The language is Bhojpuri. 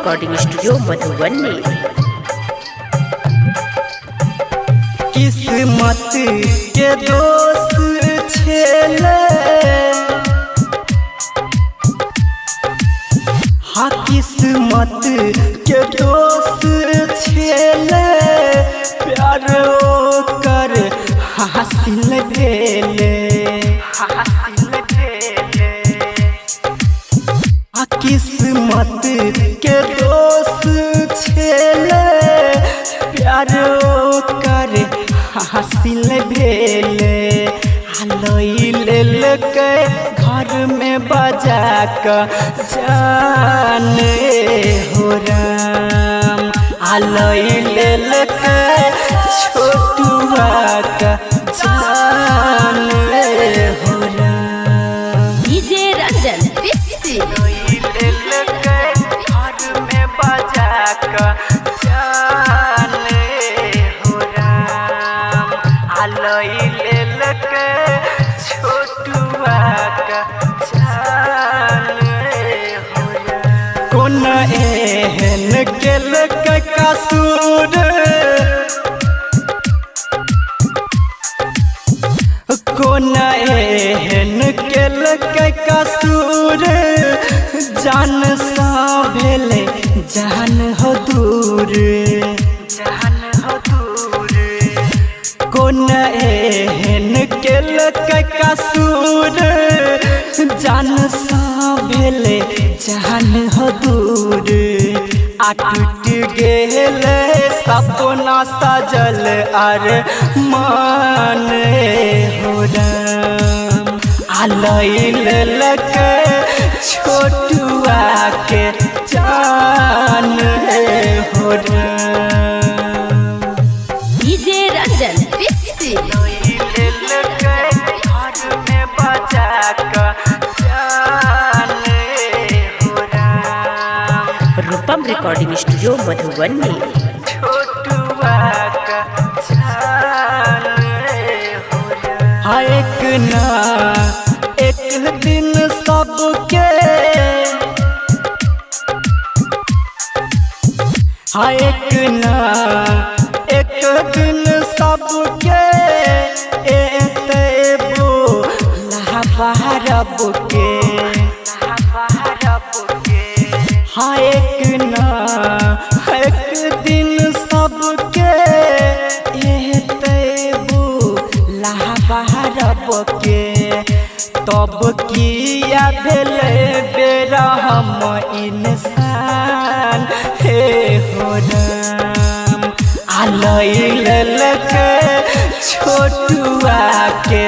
Recording studio Madhubani. किस्मत के दोस्त छेले, हाँ किस्मत के दोस्त छेले, प्यार कर हासिल भेले, हाँ किस्मत के दोस्त छेले, प्यार कर हासिल भेले। ले के घर में बजा कर जाने हो राम, ले के छोटुआ का जाने हो राम। डीजे रंजन ले के घर में बजा कर जाने हो राम, ले के छोटुआ का जाने हो राम। कौन एहन केल के कसूर, कौन एहन केल के कसूर, जान सा भेले जान हो दूर, जान हो दूर। कौन एहन केल के कसूर, जान सा भेले जान हो दूर। आ टूट गेल सपना सजल अर मान हो राम, ले के छोटुआ के जान हो राम। डीजे रंजन ले के घर में बजा कर जाने हो राम, रूपम रिकॉर्डिंग स्टूडियो मधुबनी। छोटुआ का जाने हो राम। हाँ एक ना एक दिन सबके, हाँ एक ना एक दिन सबके एतेबो लहबारब के, हाँ एक ना एक दिन सबके एतेबो लहबारब के। तब किया भेले बेरा हम इंसान हे हो राम, ले के छोटुआ के